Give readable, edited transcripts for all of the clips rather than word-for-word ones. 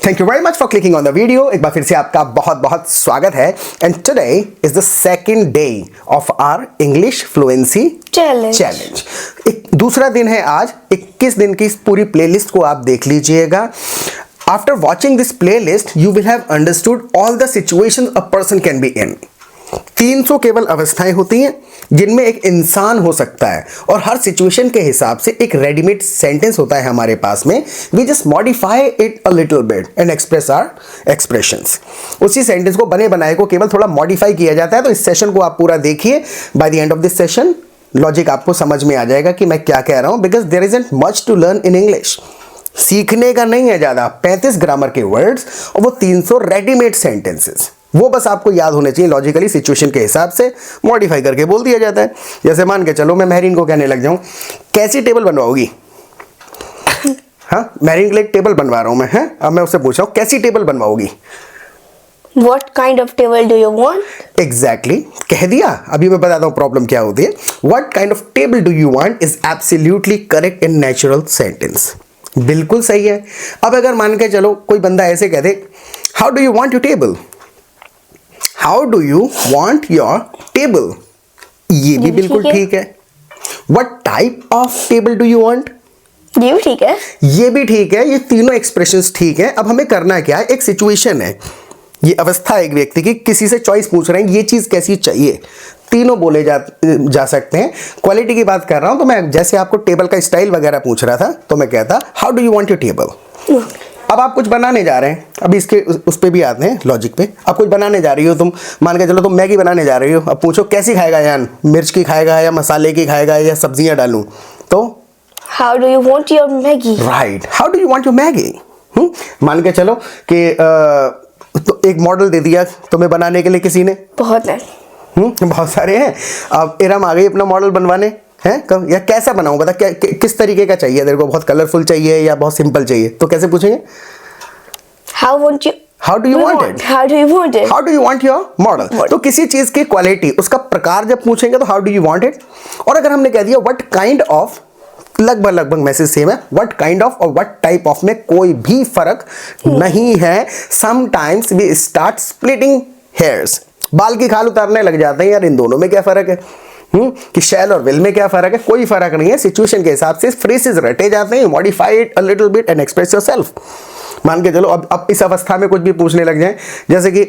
Thank you very much for clicking on the video. एक बार फिर से आपका बहुत बहुत स्वागत है। And today is the second day of our English fluency challenge. एक दूसरा दिन है आज। 21 दिन की इस पूरी प्लेलिस्ट को आप देख लीजिएगा। After watching this playlist you will have understood all the situations a person can be in. 300 केवल अवस्थाएं होती हैं जिनमें एक इंसान हो सकता है, और हर सिचुएशन के हिसाब से एक रेडीमेड सेंटेंस होता है हमारे पास में। We just modify it a little bit and express our expressions. उसी सेंटेंस को बने बनाए को केवल थोड़ा मॉडिफाई किया जाता है। तो इस सेशन को आप पूरा देखिए। By the end of this session logic आपको समझ में आ जाएगा कि मैं क्या कह रहा हूं, because there isn't much to learn in English. सीखने का नहीं है ज्यादा, 35 ग्रामर के वर्ड्स और वो 300 रेडीमेड सेंटेंसेस, वो बस आपको याद होने चाहिए। लॉजिकली सिचुएशन के हिसाब से मॉडिफाई करके बोल दिया जाता है। जैसे मान के चलो मैं महरीन को कहने लग जाऊं, कैसी टेबल बनवाओगी? हाँ, महरीन के लिए एक टेबल बनवा रहा हूं मैं। है, अब मैं उससे पूछ रहा हूं कैसी table बनवाओगी? What kind of table do you want? Exactly, कह दिया। अभी मैं बताता हूं प्रॉब्लम क्या होती है। What kind of table do you want is absolutely correct in natural sentence. बिल्कुल सही है। अब अगर मान के चलो कोई बंदा ऐसे कह दे, How do you want your table? How do you want your table? ये भी बिल्कुल ठीक है। What type of table do you want? ये भी ठीक है। ये भी ठीक है। ये तीनों एक्सप्रेशंस ठीक है। अब हमें करना क्या है, एक सिचुएशन है, ये अवस्था है एक व्यक्ति की, किसी से चॉइस पूछ रहे हैं ये चीज कैसी चाहिए। तीनों बोले जा सकते हैं। क्वालिटी की बात कर रहा हूं तो मैं जैसे आपको टेबल का स्टाइल वगैरह पूछ रहा था तो मैं कहता how do you want your table. अब आप कुछ बनाने जा रहे हैं, अभी इसके उस पे भी आते हैं लॉजिक पे। आप कुछ बनाने जा रही हो, तुम मान के चलो तुम मैगी बनाने जा रही हो। अब पूछो कैसी खाएगा यान, मिर्च की खाएगा या मसाले की खाएगा या सब्जियां डालूं? तो How do you want your Maggie? Right, how do you want your Maggi. मान के चलो कि तो एक मॉडल दे दिया तुम्हें बनाने के लिए किसी ने। बहुत है। बहुत सारे हैं। अब इरम आ गई अपना मॉडल बनवाने हैं। कब या कैसा बनाऊं बता, किस तरीके का चाहिए तेरे को? बहुत कलरफुल चाहिए या बहुत सिंपल चाहिए? तो कैसे पूछेंगे? How do you want it? How do you want it? How do you want your model? तो किसी चीज की क्वालिटी, उसका प्रकार जब पूछेंगे तो how do you want it. और अगर हमने कह दिया व्हाट काइंड ऑफ, लगभग मैसेज सेम है। व्हाट काइंड ऑफ और व्हाट टाइप ऑफ में कोई भी फर्क नहीं है। Sometimes we start splitting hairs. बाल की खाल उतारने लग जाते हैं, यार इन दोनों में क्या फर्क है? कि शैल और विल में क्या फर्क है? कोई फर्क नहीं है। सिचुएशन के हिसाब से फ्रेजेस रटे जाते हैं। Modify it a little bit and express yourself. मान के चलो अब इस अवस्था में कुछ भी पूछने लग जाए, जैसे कि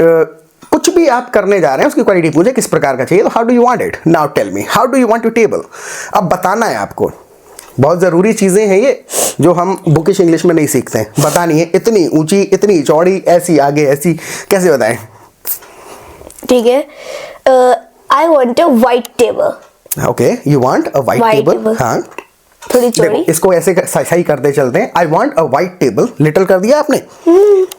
कुछ भी आप करने जा रहे हैं उसकी क्वालिटी पूछे किस प्रकार का चाहिए, तो how do you want it, now tell me how do you want your table. अब बताना है आपको। बहुत ज़रूरी चीज़ें हैं ये जो हम बुकिश इंग्लिश में नहीं सीखते हैं। बतानी है, इतनी ऊंची, इतनी चौड़ी, ऐसी आगे, ऐसी, कैसे बताएं? ठीक है। I want a white table. Okay, you want a white table? हाँ, थोड़ी चौड़ी। इसको ऐसे सही करते चलते हैं। I want a white table. Little कर दिया आपने।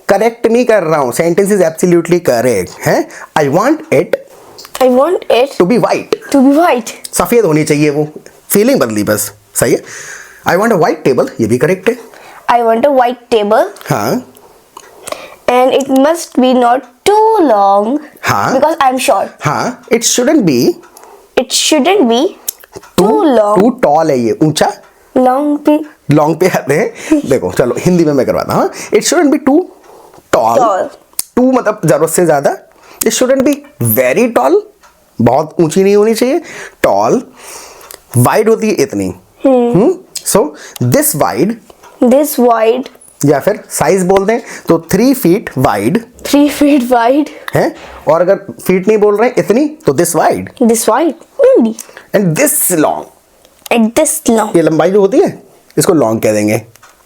करेक्ट नहीं कर रहा हूँ, सेंटेंस इज एब्सोल्युटली करेक्ट है। I want it to be white. To be white. सफेद होनी चाहिए वो, फीलिंग बदली बस। सही है। I want a white table, ये भी करेक्ट है। I want a white table. हाँ। And it must be not too long. हाँ। Because I'm short. हाँ, it shouldn't be too long. too tall है ये, ऊंचा। लॉन्ग पे आते हैं। देखो चलो हिंदी में मैं करवाता हूँ। It shouldn't be too tall. Too मतलब जरूरत से ज्यादा। It shouldn't be very tall, बहुत ऊंची नहीं होनी चाहिए। Tall, wide होती है इतनी। So this wide या फिर साइज बोल दें तो 3 feet wide। 3 feet wide है। और अगर फीट नहीं बोल रहे हैं इतनी तो this wide only and this long। ये लंबाई जो होती है इसको लॉन्ग कह देंगे।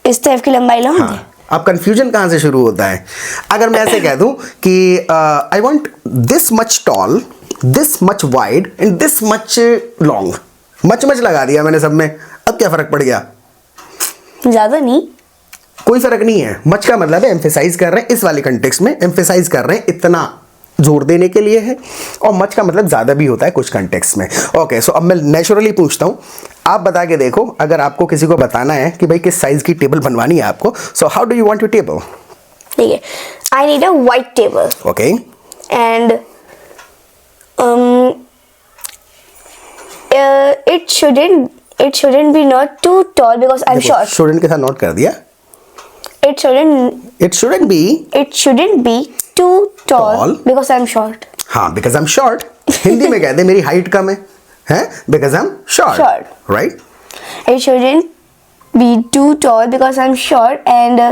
इस टाइप की लंबाई लॉन्ग। हाँ। अब कंफ्यूजन कहां से शुरू होता है? अगर मैं ऐसे कह दूं कि I want this much tall, this much wide and this much long, much लगा दिया मैंने सब में। अब क्या फर्क पड़ गया? ज्यादा नहीं, कोई फर्क नहीं है। मच का मतलब है एम्फेसाइज कर रहे हैं, इस वाले कंटेक्स्ट में एम्फेसाइज कर रहे हैं, इतना जोर देने के लिए है। और मच का मतलब ज्यादा भी होता है कुछ कंटेक्स्ट में। ओके, सो अब मैं नेचुरली पूछता हूं, आप बता के देखो। अगर आपको किसी को बताना है कि भाई किस साइज की टेबल बनवानी है आपको, so how do you want your table? ठीक है, आई need a white table. Okay, and it shouldn't be not too tall because I'm short. shouldn't के साथ नोट कर दिया। It shouldn't be too tall because I'm short. हाँ, because I'm short. Hindi में कहते हैं मेरी हाइट कम है, हैं? Because I'm short. Right? It shouldn't be too tall because I'm short, and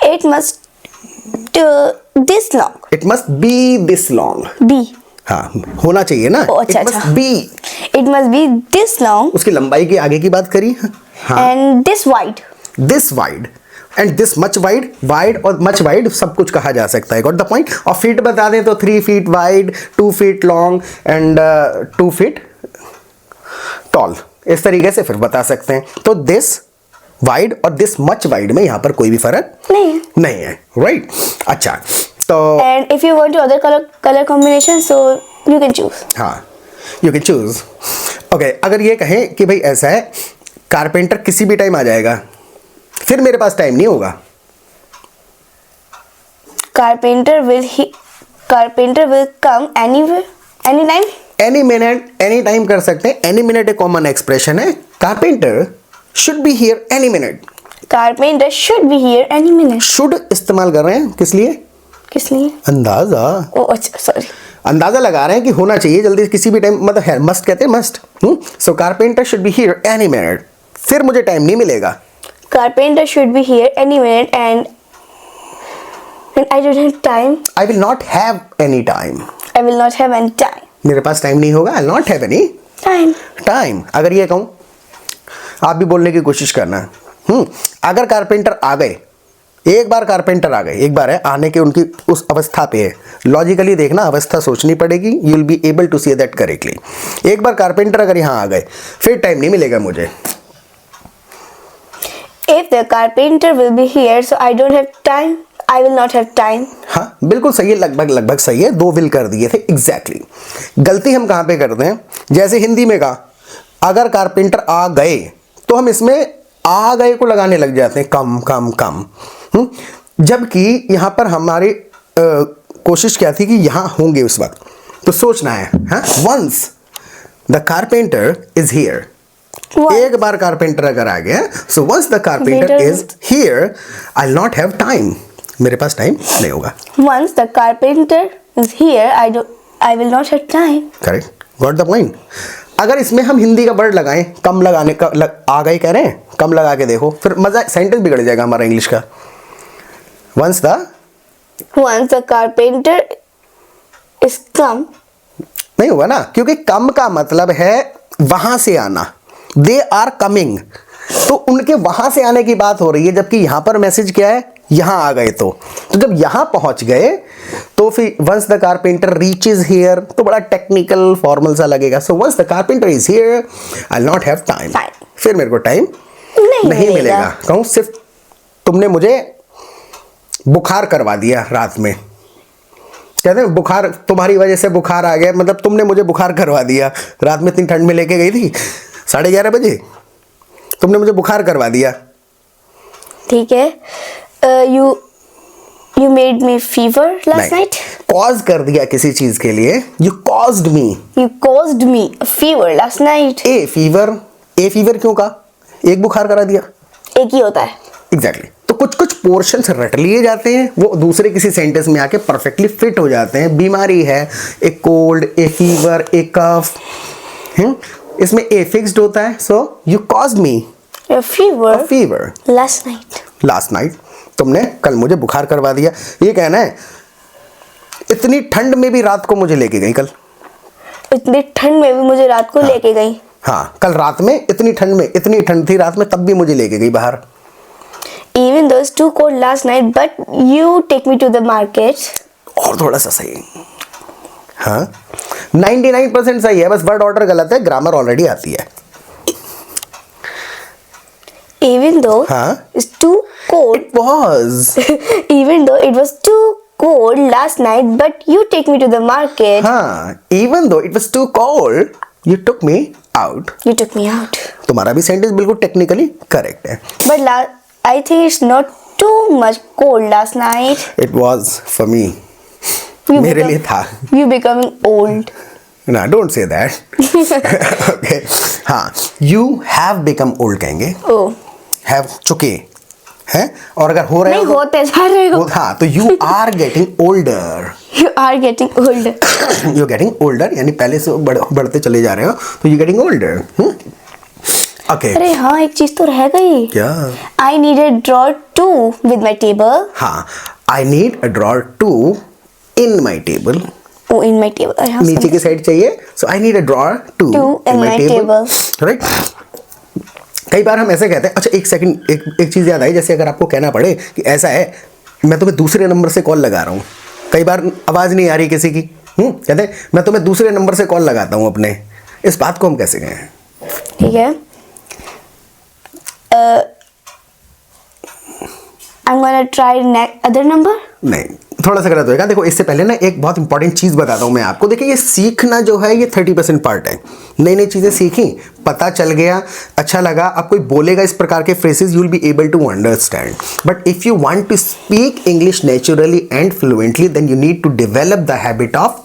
it must this long. It must be this long. Be. हाँ, होना चाहिए ना. अच्छा, It must अच्छा. be. It must be this long. उसकी लंबाई की आगे की बात करी. हाँ. And this wide. This wide. And this much wide. Wide और मच वाइड सब कुछ कहा जा सकता है. Got the point. और फीट बता दें तो 3 feet wide, 2 feet long and 2 feet tall. इस तरीके से फिर बता सकते हैं. तो दिस वाइड और दिस मच वाइड में यहां पर कोई भी फर्क नहीं है. राइट. अच्छा, तो and if you want to other color combination, so you can choose. हाँ, यू कैन चूज. ओके, अगर ये कहें कि भाई ऐसा है, कारपेंटर किसी भी टाइम आ जाएगा, फिर मेरे पास टाइम नहीं होगा. Carpenter will come anywhere, anytime. Any minute, any time कर सकते हैं. एनी मिनट एक कॉमन एक्सप्रेशन है. Carpenter should be here any minute. Carpenter should be here any minute. Should इस्तेमाल कर रहे हैं किस लिए? किस लिए? अंदाजा. ओ अच्छा, सॉरी. अंदाजा लगा रहे हैं कि होना चाहिए जल्दी किसी भी टाइम. मतलब है, मस्ट कहते हैं must. So carpenter should be here any minute. फिर मुझे टाइम नहीं मिलेगा. Carpenter should be here any minute, and I don't have time. I will not have any time. I will not have any time. मेरे पास time नहीं होगा. I'll not have any Time. अगर ये कहूँ, आप भी बोलने की कोशिश करना. अगर कारपेंटर आ गए, एक बार कारपेंटर आ गए, एक बार है आने के उनकी उस अवस्था पे है. लॉजिकली देखना, अवस्था सोचनी पड़ेगी. You will be able to say that correctly. एक बार कारपेंटर अगर यहाँ आ गए, फिर टाइम नहीं मिलेगा मुझे. If the carpenter will be here, so I don't have time. I will not have time. हाँ, बिल्कुल सही है. लगभग सही है. 2 विल कर दिए थे. एग्जैक्टली. गलती हम कहाँ पे करते हैं? जैसे हिंदी में कहा, अगर कारपेंटर आ गए, तो हम इसमें आ गए को लगाने लग जाते हैं. कम कम कम. जबकि यहाँ पर हमारी कोशिश क्या थी कि यहाँ होंगे उस वक्त. तो सोचना है. Once the carpenter is here. एक बार कारपेंटर अगर आ गया, so once the carpenter is here, I will not have time. मेरे पास टाइम नहीं होगा. Once the carpenter is here, I will not have time. Correct. Got the point. अगर इसमें हम हिंदी का वर्ड लगाएं, कम लगाने का आ गए कह रहे हैं, कम लगा के देखो, फिर मजा, सेंटेंस बिगड़ जाएगा हमारा इंग्लिश का. Once the carpenter is come. नहीं होगा ना, क्योंकि कम का मतलब है वहां से आना. They are coming. तो उनके वहां से आने की बात हो रही है, जबकि यहां पर मैसेज क्या है? यहां आ गए. तो जब यहां पहुंच गए, तो फिर once the carpenter reaches here, तो बड़ा टेक्निकल फॉर्मल सा लगेगा. So once the carpenter is here, I will not have time. फिर मेरे को टाइम नहीं मिलेगा. कहूं सिर्फ तुमने मुझे बुखार करवा दिया रात में. कहते हैं बुखार, तुम्हारी वजह से बुखार आ गया, मतलब तुमने मुझे बुखार करवा दिया. रात में इतनी ठंड में लेके गई थी, 11:30 बजे तुमने मुझे बुखार करवा दिया. ठीक है. You made me fever last night. Cause कर दिया किसी चीज के लिए. You caused me. You caused me a fever last night. A fever क्यों कहा? एक बुखार करा दिया. एक ही होता है. एग्जैक्टली. तो कुछ पोर्शंस रट लिए जाते हैं, वो दूसरे किसी सेंटेंस में आके परफेक्टली फिट हो जाते हैं. बीमारी है, एक कोल्ड, ए फीवर, ए कफ, इसमें ए फिक्स्ड होता है. So you caused me A fever last night. तुमने कल मुझे बुखार करवा दिया. ये कहना है इतनी ठंड में भी रात को मुझे लेके गई. कल इतनी ठंड में भी मुझे रात को लेके गई. हाँ, कल रात में इतनी ठंड थी रात में, तब भी मुझे लेके गई बाहर. Even though it's too cold last night, but you take me to the market. और थोड़ा सा सही. हाँ, 99% सही है, बस वर्ड ऑर्डर गलत है. ग्रामर ऑलरेडी आती है. Even though it's too cold. It was. Even though it was too cold last night, but you take me to the market. हाँ, even though it was too cold, you took me out. You took me out. तुम्हारा भी sentence बिल्कुल technically correct है. But I think it's not too much cold last night. It was for me. मेरे लिए था. You becoming old. No, don't say that. Okay. हाँ, you have become old कहेंगे. Oh. Have चुके. है, और अगर हो रहे नहीं हो होते जा रहे हो। हाँ, तो you are getting older. You are getting older. You getting older यानी पहले से बढ़ते चले जा रहे हो, तो यू गेटिंग ओल्डर। ओके, अरे हाँ, एक चीज तो रह गई। क्या? I need a drawer too with my table. हाँ, I need a drawer to in my table. Oh, in my table. अरे हाँ, नीचे की साइड चाहिए, so I need a drawer to in my table. Right. कई बार हम ऐसे कहते हैं। अच्छा, एक सेकंड, एक चीज याद आई, जैसे अगर आपको कहना पड़े कि ऐसा है, मैं तुम्हें दूसरे नंबर से कॉल लगा रहा हूँ, कई बार आवाज नहीं आ रही किसी की, कहते हैं मैं तुम्हें दूसरे नंबर से कॉल लगाता हूँ अपने, इस बात को हम कैसे कहें? ठीक है, I'm gonna try other number. नहीं, थोड़ा सा गलत होएगा। देखो, इससे पहले ना एक बहुत इंपॉर्टेंट चीज बताता हूँ मैं आपको। देखिए, ये सीखना जो है ये 30% पार्ट है। नई नई चीजें सीखी, पता चल गया, अच्छा लगा, अब कोई बोलेगा इस प्रकार के phrases, you will be able to understand. But if you want to speak English naturally and fluently, then you need to develop the habit of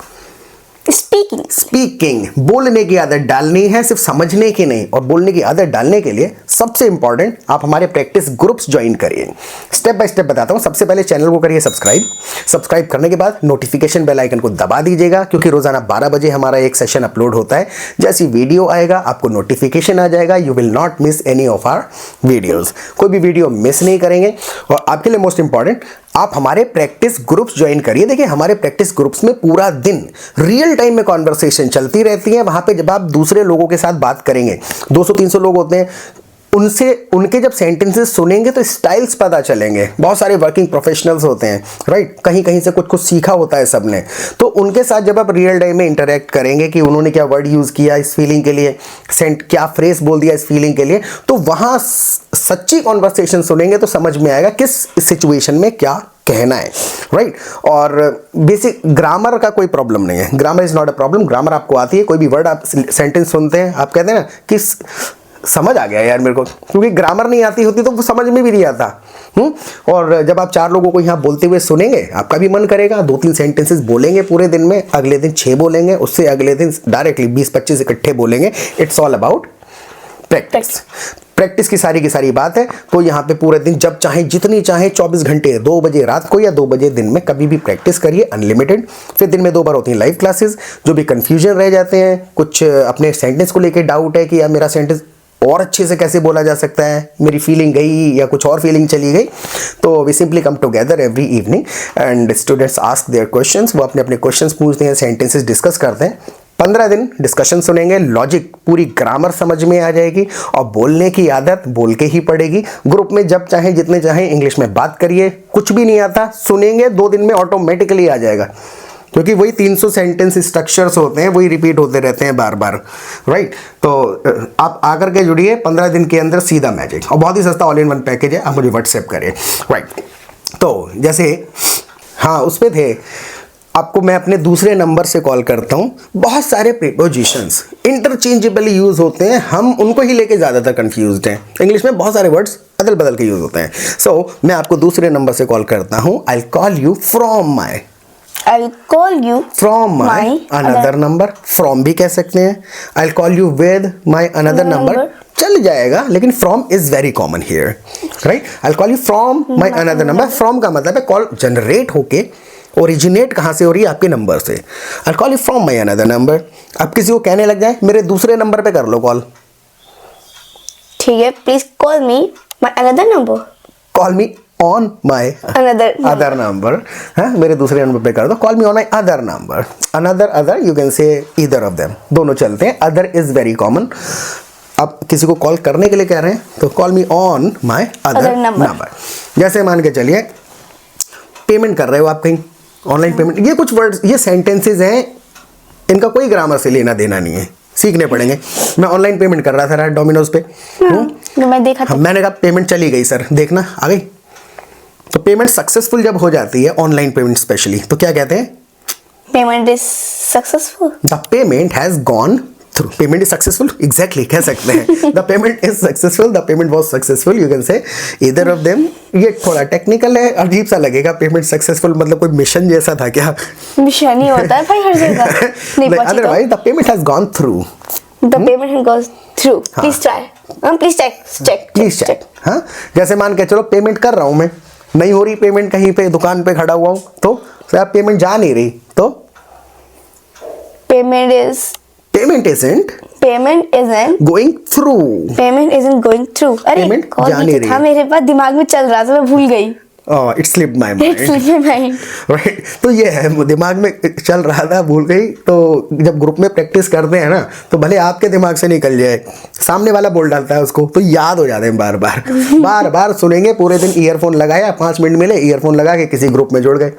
speaking. बोलने की आदत डालनी है, सिर्फ समझने की नहीं। और बोलने की आदत डालने के लिए सबसे इंपॉर्टेंट, आप हमारे प्रैक्टिस ग्रुप्स ज्वाइन करिए। स्टेप बाय स्टेप बताता हूं। सबसे पहले चैनल को करिए सब्सक्राइब करने के बाद नोटिफिकेशन बेल आइकन को दबा दीजिएगा, क्योंकि रोजाना 12 बजे हमारा एक सेशन अपलोड होता है। जैसी वीडियो आएगा आपको नोटिफिकेशन आ जाएगा। You will not miss any of our videos, कोई भी वीडियो मिस नहीं करेंगे। और आपके लिए मोस्ट इंपॉर्टेंट, आप हमारे प्रैक्टिस ग्रुप्स ज्वाइन करिए। देखिए, हमारे प्रैक्टिस ग्रुप्स में पूरा दिन रियल टाइम में कॉन्वर्सेशन चलती रहती है। वहां पे जब आप दूसरे लोगों के साथ बात करेंगे, 200-300 लोग होते हैं, उनके जब सेंटेंसेस सुनेंगे तो स्टाइल्स पता चलेंगे। बहुत सारे वर्किंग प्रोफेशनल्स होते हैं, राइट, कहीं कहीं से कुछ सीखा होता है सबने। तो उनके साथ जब आप रियल टाइम में इंटरेक्ट करेंगे कि उन्होंने क्या वर्ड यूज किया इस फीलिंग के लिए, क्या फ्रेज बोल दिया इस फीलिंग के लिए, तो वहां सच्ची कॉन्वर्सेशन सुनेंगे तो समझ में आएगा किस सिचुएशन में क्या कहना है, राइट। और बेसिक ग्रामर का कोई प्रॉब्लम नहीं है, grammar is not a problem. Grammar आपको आती है, कोई भी वर्ड आप सेंटेंस सुनते हैं, आप कहते हैं ना कि समझ आ गया यार मेरे को, क्योंकि ग्रामर नहीं आती होती तो वो समझ में भी नहीं आता। और जब आप 4 लोगों को यहाँ बोलते हुए सुनेंगे, आपका भी मन करेगा 2-3 सेंटेंसेस बोलेंगे पूरे दिन में, अगले दिन 6 बोलेंगे, उससे अगले दिन डायरेक्टली 20-25 इकट्ठे बोलेंगे। इट्स ऑल अबाउट प्रैक्टिस की सारी बात है। तो यहाँ पे पूरे दिन जब चाहे, जितनी चाहे, 24 घंटे, 2 बजे रात को या 2 बजे दिन में, कभी भी प्रैक्टिस करिए, अनलिमिटेड। फिर दिन में 2 बार होती हैं लाइव क्लासेस। जो भी कंफ्यूजन रह जाते हैं, कुछ अपने सेंटेंस को लेकर डाउट है कि यार मेरा सेंटेंस और अच्छे से कैसे बोला जा सकता है, मेरी फीलिंग गई या कुछ और फीलिंग चली गई, तो we simply come together every evening and students ask their questions. वो अपने अपने क्वेश्चंस पूछते हैं, सेंटेंसेस डिस्कस करते हैं। 15 दिन डिस्कशन सुनेंगे, लॉजिक, पूरी ग्रामर समझ में आ जाएगी और बोलने की आदत बोल के ही पड़ेगी। ग्रुप में जब चाहे, जितने चाहे इंग्लिश में बात करिए, कुछ भी नहीं आता सुनेंगे, 2 दिन में ऑटोमेटिकली आ जाएगा, क्योंकि वही 300 सेंटेंस स्ट्रक्चर्स होते हैं, वही रिपीट होते रहते हैं बार बार, राइट। तो आप आकर के जुड़िए, 15 दिन के अंदर सीधा मैजिक, और बहुत ही सस्ता ऑल इन वन पैकेज है, आप मुझे व्हाट्सएप करिए, राइट। तो जैसे हाँ उस पे थे, आपको मैं अपने दूसरे नंबर से कॉल करता हूँ। बहुत सारे प्रीपोजिशंस इंटरचेंजेबली यूज होते हैं, हम उनको ही लेके ज़्यादातर कंफ्यूज्ड हैं। इंग्लिश में बहुत सारे वर्ड्स अदल बदल के यूज होते हैं। सो मैं आपको दूसरे नंबर से कॉल करता हूँ। I call you from my, I'll call you from my another number, from भी कह सकते हैं। I'll call you with my another number, चल जाएगा, लेकिन from is very common here, right? I'll call you from my another number। from का मतलब है कॉल जनरेट होके, ओरिजिनेट कहाँ से हो रही है, आपके नंबर से। I'll call you from my another number। आप किसी को कहने लग जाए मेरे दूसरे नंबर पे कर लो कॉल, ठीक है, please call me my another number। Call me on my other number, है मेरे दूसरे नंबर पे कर दो, call me on my other number. Other you can say either of them, दोनों चलते हैं। Other is very common. आप किसी को कॉल करने के लिए कह रहे हैं तो call me on my other number. जैसे मान के चलिए पेमेंट कर रहे हो आप कहीं, ऑनलाइन पेमेंट, ये कुछ वर्ड्स, ये सेंटेंसेज हैं, इनका कोई ग्रामर से लेना देना नहीं है, सीखने पड़ेंगे। मैं ऑनलाइन पेमेंट कर रहा था डोमिनोज पे, मैं देखा, मैंने कहा पेमेंट चली गई सर, देखना आ गई। तो पेमेंट सक्सेसफुल जब हो जाती है, ऑनलाइन पेमेंट स्पेशली, तो क्या कहते हैं, payment is successful, the payment has gone through. Payment is successful, exactly कह सकते हैं, the payment is successful, the payment was successful, you can say either of them. ये थोड़ा टेक्निकल है, अजीब सा लगेगा, पेमेंट सक्सेसफुल मतलब कोई मिशन जैसा था क्या? मिशन ही होता है भाई हर जगह, नहीं पहुंची तो। Otherwise the payment has gone through, The payment goes through. Please try. Please check. Please check. हाँ, जैसे मान के चलो पेमेंट कर रहा हूं मैं, नहीं हो रही पेमेंट, कहीं पे दुकान पे खड़ा हुआ हूं, तो सर पेमेंट जा नहीं रही, तो Payment isn't going through. Payment isn't going through. अरे Payment कॉल जा भी नहीं तो था रही। मेरे पास, दिमाग में चल रहा था, मैं भूल गई। It slipped my It's mind. in my mind. Right, तो ये है, दिमाग में चल रहा था, भूल गई। तो जब ग्रुप में प्रैक्टिस करते हैं ना, तो भले आपके दिमाग से निकल जाए, सामने वाला बोल डालता है उसको, तो याद हो जाते हैं बार बार। बार बार सुनेंगे, पूरे दिन ईयरफोन लगाया, 5 मिनट मिले, ईयरफोन लगा के किसी ग्रुप में जुड़ गए,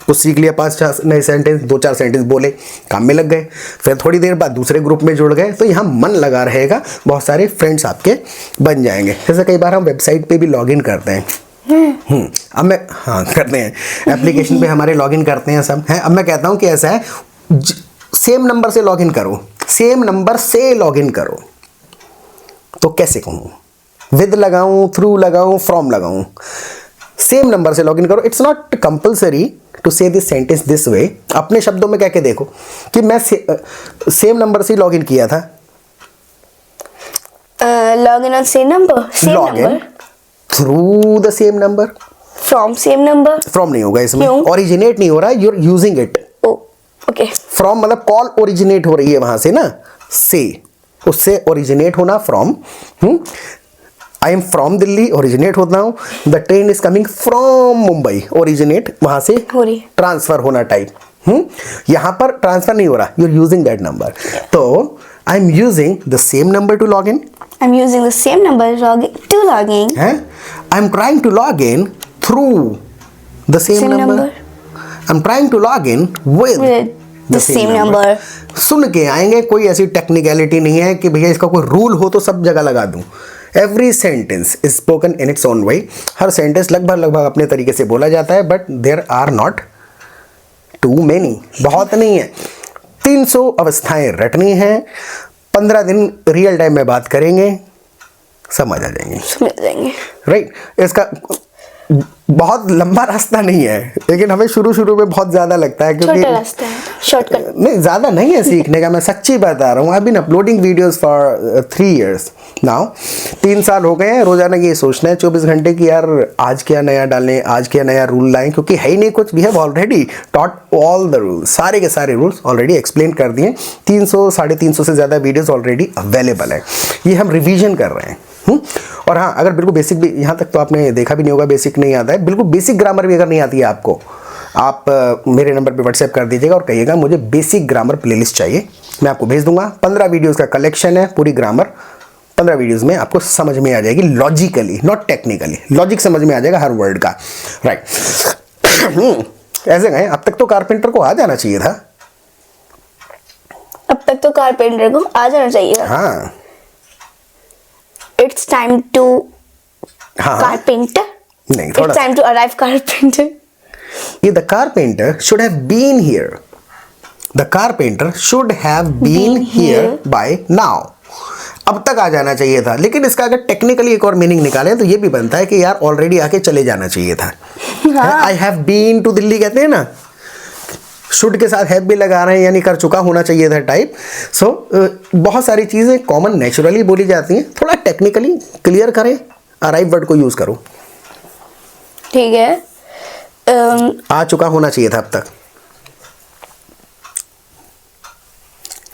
कुछ सीख लिया, 5 नए सेंटेंस, 2-4 सेंटेंस बोले, काम में लग गए। फिर थोड़ी देर बाद दूसरे ग्रुप में जुड़ गए, तो यहाँ मन लगा रहेगा, बहुत सारे फ्रेंड्स आपके बन जाएंगे। जैसे कई बार हम वेबसाइट पे भी लॉग इन करते हैं। अब मैं, हाँ करते हैं, एप्लीकेशन पे हमारे लॉगिन करते हैं सब हैं। अब मैं कहता हूँ कि ऐसा है, सेम नंबर से लॉगिन करो, सेम नंबर से लॉगिन करो, तो कैसे कहूँ? विद लगाऊं, थ्रू लगाऊं, फ्रॉम लगाऊं? सेम नंबर से लॉगिन करो। इट्स नॉट कंपल्सरी टू से दिस सेंटेंस दिस वे। अपने शब्दों में कह के देखो कि मैं सेम नंबर से लॉगिन किया था। Login on same number. Same login number. Through the same number. From same number. From नहीं होगा इसमें, क्यों? ओरिजिनेट नहीं हो रहा, you are using it. Oh, okay. From मतलब कॉल ओरिजिनेट हो रही है वहां से ना, से, उससे ओरिजिनेट होना from. I am from Delhi, originate होता हूँ। The train is coming from Mumbai, originate वहां से हो रही है। ट्रांसफर होना टाइप। यहां पर ट्रांसफर नहीं हो रहा, you are using that number. तो I am using the same number to log in. I'm using the same number to log in. है, I am trying to log in through the same Same number. number. I am trying to log in with With the same number. सुन के आएंगे, कोई ऐसी technicality नहीं है कि भैया इसका कोई रूल हो तो सब जगह लगा दूं। Every sentence is spoken in its own way. हर सेंटेंस लगभग अपने तरीके से बोला जाता है, but there are not too many, बहुत नहीं है। 300 अवस्थाएं रटनी हैं, 15 दिन रियल टाइम में बात करेंगे, समझ आ जाएंगे, समझ जाएंगे। राइट। इसका बहुत लंबा रास्ता नहीं है, लेकिन हमें शुरू में बहुत ज़्यादा लगता है, क्योंकि छोटा रास्ता है, शॉर्टकट। नहीं, ज़्यादा नहीं है सीखने का, मैं सच्ची बता रहा हूँ। I been uploading videos for 3 years now. 3 साल हो गए हैं। रोज़ाना ये सोचना है 24 घंटे की, यार आज क्या नया डालें, आज क्या नया रूल लाएं, क्योंकि है ही नहीं कुछ। We have already taught all the rules, सारे के सारे रूल्स ऑलरेडी एक्सप्लेन कर दिए। 300-350 से ज़्यादा वीडियोस ऑलरेडी अवेलेबल है। ये हम रिवीजन कर रहे हैं। और हाँ, अगर बिल्कुल बेसिक भी, यहाँ तक तो आपने देखा भी नहीं होगा, बेसिक नहीं आता है, बिल्कुल बेसिक ग्रामर भी अगर नहीं आती है आपको, आप मेरे नंबर पे व्हाट्सएप कर दीजिएगा और कहिएगा मुझे बेसिक ग्रामर प्लेलिस्ट चाहिए, मैं आपको भेज दूंगा। 15 वीडियोस का कलेक्शन है, पूरी ग्रामर 15 वीडियोस में आपको समझ में आ जाएगी, लॉजिकली नॉट टेक्निकली, लॉजिक समझ में आ जाएगा हर वर्ड का, राइट। ऐसे गए, अब तक तो कारपेंटर को आ जाना चाहिए था। अब तक तो कारपेंटर को आ जाना चाहिए था। हाँ, It's time to हाँ, carpenter. नहीं, थोड़ा It's time to arrive carpenter. ये the carpenter should have been here, the carpenter should have been here by now. अब तक आ जाना चाहिए था, लेकिन इसका अगर टेक्निकली एक और मीनिंग निकालें तो ये भी बनता है कि यार ऑलरेडी आके चले जाना चाहिए था। I have been to Delhi कहते हैं ना, शुड के साथ हैव भी लगा रहे हैं, यानी कर चुका होना चाहिए था टाइप। सो बहुत सारी चीज़ें कॉमन नेचुरली बोली जाती हैं, थोड़ा टेक्निकली क्लियर करें, अराइव वर्ड को यूज़ करो। ठीक है। आ चुका होना चाहिए था अब तक।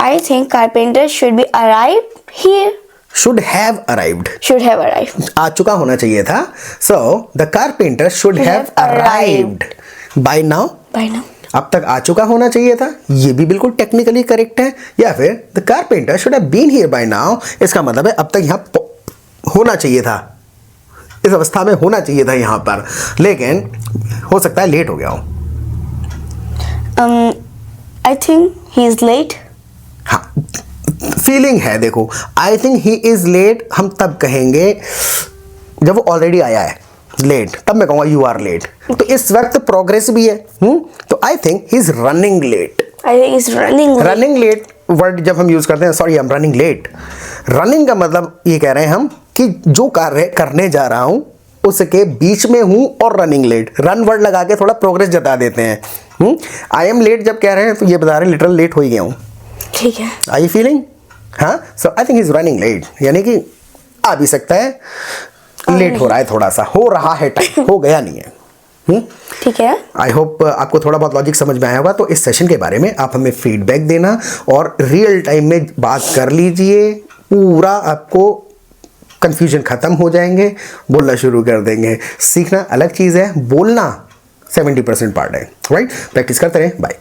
I think carpenter should be arrived here. Should have arrived, Should have arrived. आ चुका होना चाहिए था। So the carpenter should have arrived by now, By now. अब तक आ चुका होना चाहिए था, ये भी बिल्कुल टेक्निकली करेक्ट है। या फिर the carpenter should have been here by now, इसका मतलब है अब तक यहाँ होना चाहिए था, इस अवस्था में होना चाहिए था यहाँ पर, लेकिन हो सकता है लेट हो गया हो। I think he is late. हाँ, फीलिंग है, देखो I think he is late हम तब कहेंगे जब वो ऑलरेडी आया है लेट, तब मैं कहूँगा यू आर लेट। तो इस वक्त प्रोग्रेस भी है। तो I think he is running late. I think he's running late. Running late word जब हम यूज करते हैं, sorry I am running late, running का मतलब ये कह रहे हैं हम कि जो कार्य करने जा रहा हूं उसके बीच में हूं और रनिंग लेट, रन वर्ड लगा के थोड़ा प्रोग्रेस जता देते हैं। आई एम लेट जब कह रहे हैं तो ये बता रहे हैं लिटरल लेट हो ही गया हूं। ठीक है। आई फीलिंग हाँ, so I think is running late, यानी कि आ भी सकता है, लेट हो रहा है, थोड़ा सा हो रहा है टाइम, हो गया नहीं है। ठीक है। आई होप आपको थोड़ा बहुत लॉजिक समझ में आया होगा। तो इस सेशन के बारे में आप हमें फीडबैक देना और रियल टाइम में बात कर लीजिए, पूरा आपको कंफ्यूजन खत्म हो जाएंगे, बोलना शुरू कर देंगे। सीखना अलग चीज़ है, बोलना 70% पार्ट है, राइट? प्रैक्टिस करते रहें। बाय।